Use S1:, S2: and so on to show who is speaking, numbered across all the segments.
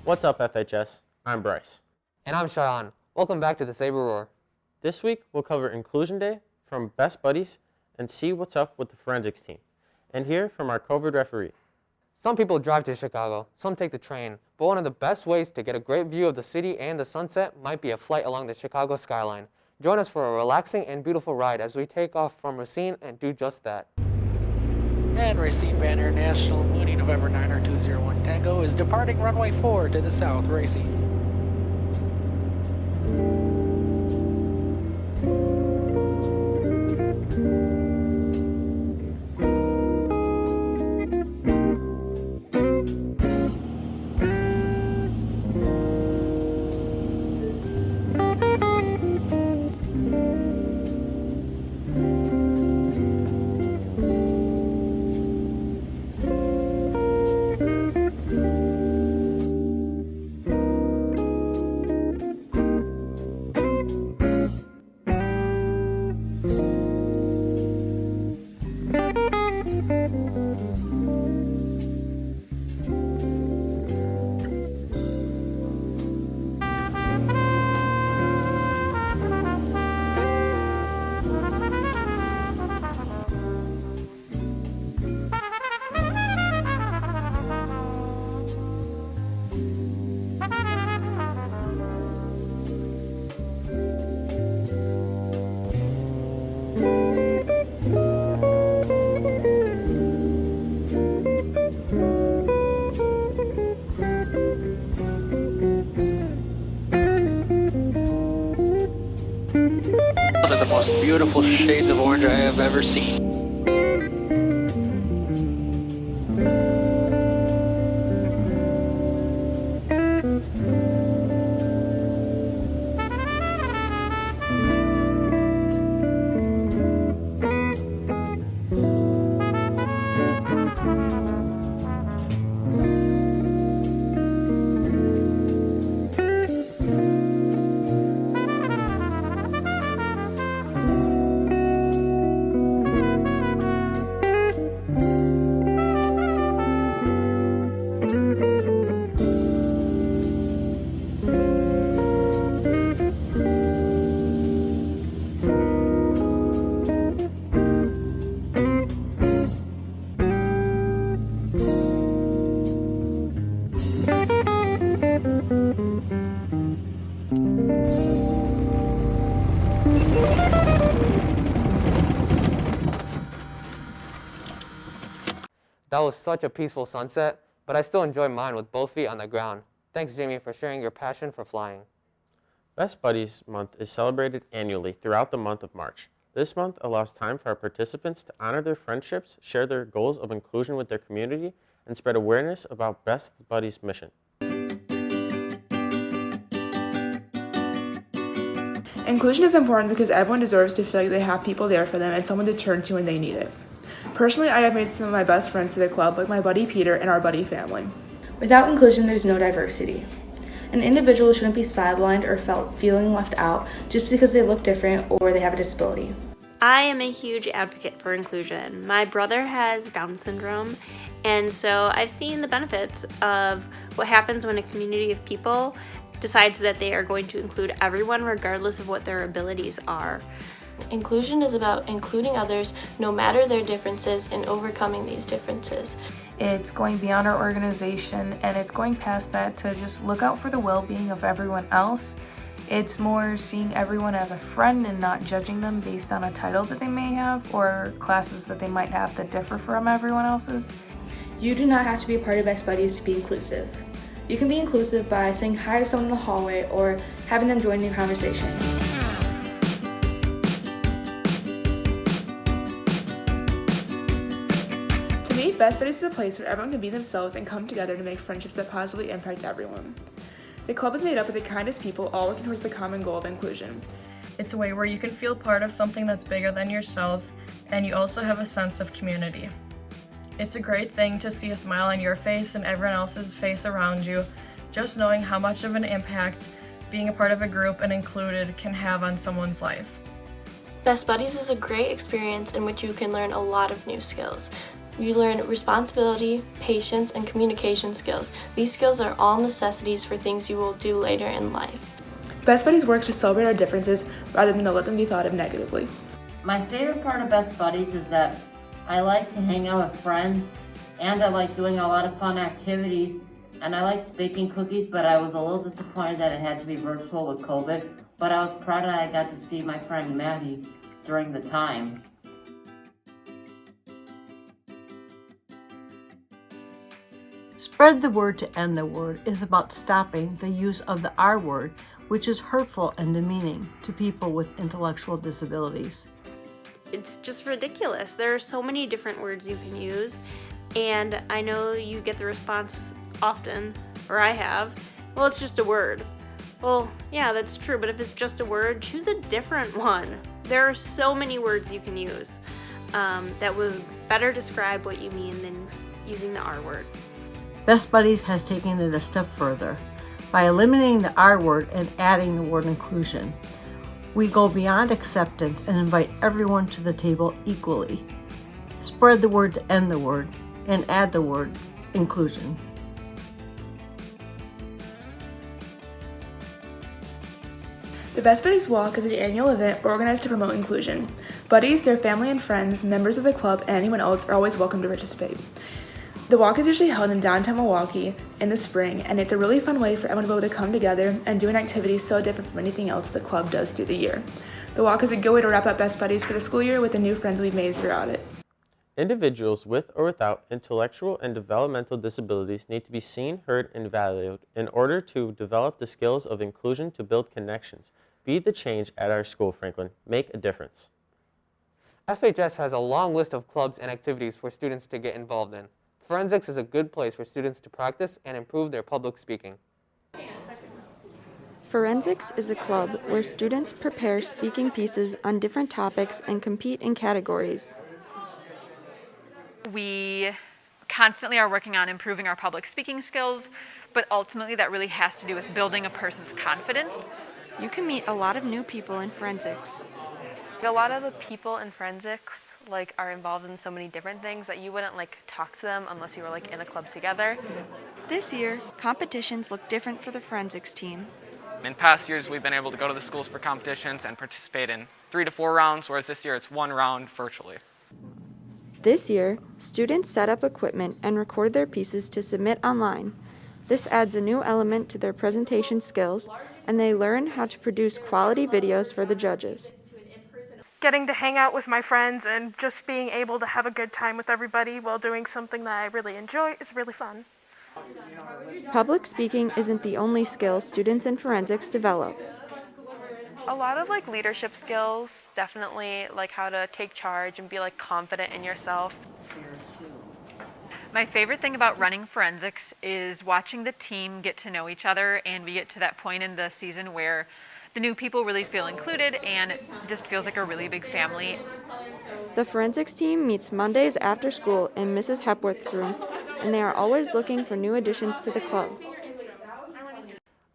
S1: What's up, FHS? I'm Bryce.
S2: And I'm Shayan. Welcome back to the Saber Roar.
S1: This week, we'll cover Inclusion Day from Best Buddies and see what's up with the forensics team. And hear from our COVID referee.
S2: Some people drive to Chicago, some take the train, but one of the best ways to get a great view of the city and the sunset might be a flight along the Chicago skyline. Join us for a relaxing and beautiful ride as we take off from Racine and do just that.
S3: And Racine Banner National Mooney November 90201 Tango is departing runway 4 to the south, Racine. One of the most beautiful shades of orange I have ever seen.
S2: That was such a peaceful sunset, but I still enjoy mine with both feet on the ground. Thanks, Jamie, for sharing your passion for flying.
S1: Best Buddies Month is celebrated annually throughout the month of March. This month allows time for our participants to honor their friendships, share their goals of inclusion with their community, and spread awareness about Best Buddies' mission.
S4: Inclusion is important because everyone deserves to feel like they have people there for them and someone to turn to when they need it. Personally, I have made some of my best friends to the club, like my buddy Peter and our buddy family.
S5: Without inclusion, there's no diversity. An individual shouldn't be sidelined or feeling left out just because they look different or they have a disability.
S6: I am a huge advocate for inclusion. My brother has Down syndrome, and so I've seen the benefits of what happens when a community of people decides that they are going to include everyone regardless of what their abilities are.
S7: Inclusion is about including others no matter their differences and overcoming these differences.
S8: It's going beyond our organization, and it's going past that to just look out for the well-being of everyone else. It's more seeing everyone as a friend and not judging them based on a title that they may have or classes that they might have that differ from everyone else's.
S5: You do not have to be a part of Best Buddies to be inclusive. You can be inclusive by saying hi to someone in the hallway or having them join the conversation.
S4: To me, Best Buddies is a place where everyone can be themselves and come together to make friendships that positively impact everyone. The club is made up of the kindest people, all working towards the common goal of inclusion.
S9: It's a way where you can feel part of something that's bigger than yourself, and you also have a sense of community. It's a great thing to see a smile on your face and everyone else's face around you, just knowing how much of an impact being a part of a group and included can have on someone's life.
S7: Best Buddies is a great experience in which you can learn a lot of new skills. You learn responsibility, patience, and communication skills. These skills are all necessities for things you will do later in life.
S4: Best Buddies works to celebrate our differences rather than to let them be thought of negatively.
S10: My favorite part of Best Buddies is that I like to hang out with friends, and I like doing a lot of fun activities, and I liked baking cookies, but I was a little disappointed that it had to be virtual with COVID, but I was proud that I got to see my friend Maddie during the time.
S11: Spread the word to end the word is about stopping the use of the R word, which is hurtful and demeaning to people with intellectual disabilities.
S6: It's just ridiculous. There are so many different words you can use, and I know you get the response often, or I have, well, it's just a word. Well, yeah, that's true, but if it's just a word, choose a different one. There are so many words you can use that would better describe what you mean than using the R word.
S11: Best Buddies has taken it a step further by eliminating the R word and adding the word inclusion. We go beyond acceptance and invite everyone to the table equally. Spread the word to end the word and add the word inclusion.
S4: The Best Buddies Walk is an annual event organized to promote inclusion. Buddies, their family and friends, members of the club, and anyone else are always welcome to participate. The walk is usually held in downtown Milwaukee in the spring, and it's a really fun way for everyone to be able to come together and do an activity so different from anything else the club does through the year. The walk is a good way to wrap up Best Buddies for the school year with the new friends we've made throughout it.
S1: Individuals with or without intellectual and developmental disabilities need to be seen, heard, and valued in order to develop the skills of inclusion to build connections. Be the change at our school, Franklin. Make a difference.
S2: FHS has a long list of clubs and activities for students to get involved in. Forensics is a good place for students to practice and improve their public speaking.
S12: Forensics is a club where students prepare speaking pieces on different topics and compete in categories.
S13: We constantly are working on improving our public speaking skills, but ultimately that really has to do with building a person's confidence.
S12: You can meet a lot of new people in forensics.
S14: A lot of the people in forensics are involved in so many different things that you wouldn't talk to them unless you were in a club together.
S12: This year, competitions look different for the forensics team.
S15: In past years, we've been able to go to the schools for competitions and participate in 3 to 4 rounds, whereas this year it's 1 round virtually.
S12: This year, students set up equipment and record their pieces to submit online. This adds a new element to their presentation skills, and they learn how to produce quality videos for the judges.
S16: Getting to hang out with my friends and just being able to have a good time with everybody while doing something that I really enjoy is really fun.
S12: Public speaking isn't the only skill students in forensics develop.
S14: A lot of leadership skills, definitely how to take charge and be confident in yourself.
S13: My favorite thing about running forensics is watching the team get to know each other, and we get to that point in the season where the new people really feel included and it just feels like a really big family.
S12: The forensics team meets Mondays after school in Mrs. Hepworth's room, and they are always looking for new additions to the club.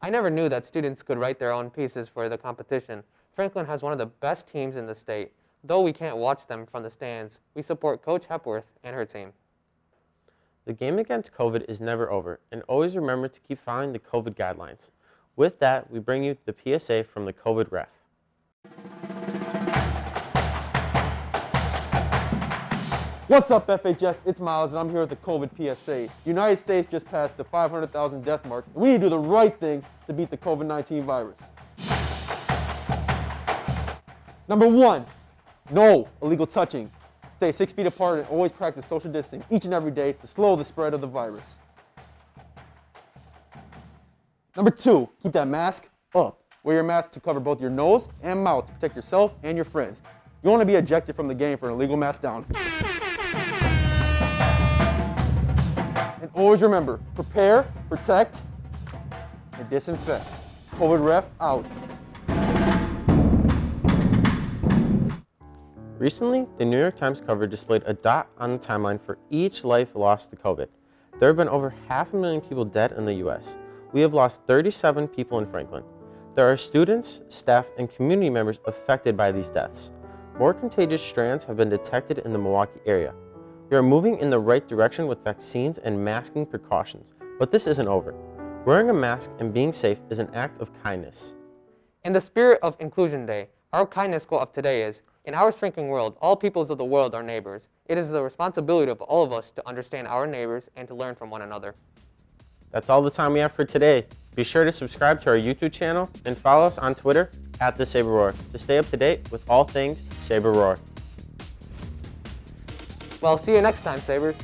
S2: I never knew that students could write their own pieces for the competition. Franklin has one of the best teams in the state. Though we can't watch them from the stands, we support Coach Hepworth and her team.
S1: The game against COVID is never over, and always remember to keep following the COVID guidelines. With that, we bring you the PSA from the COVID ref.
S17: What's up, FHS? It's Miles, and I'm here with the COVID PSA. The United States just passed the 500,000 death mark, and we need to do the right things to beat the COVID-19 virus. Number 1, no illegal touching. Stay 6 feet apart and always practice social distancing each and every day to slow the spread of the virus. Number 2, keep that mask up. Wear your mask to cover both your nose and mouth to protect yourself and your friends. You want to be ejected from the game for an illegal mask down. And always remember, prepare, protect, and disinfect. COVID ref out.
S1: Recently, the New York Times cover displayed a dot on the timeline for each life lost to COVID. There have been over 500,000 people dead in the U.S. We have lost 37 people in Franklin. There are students, staff, and community members affected by these deaths. More contagious strands have been detected in the Milwaukee area. We are moving in the right direction with vaccines and masking precautions, but this isn't over. Wearing a mask and being safe is an act of kindness.
S2: In the spirit of Inclusion Day, our kindness quote of today is, "In our shrinking world, all peoples of the world are neighbors. It is the responsibility of all of us to understand our neighbors and to learn from one another."
S1: That's all the time we have for today. Be sure to subscribe to our YouTube channel and follow us on Twitter @the Saber Roar to stay up to date with all things Saber Roar.
S2: Well, see you next time, Sabers.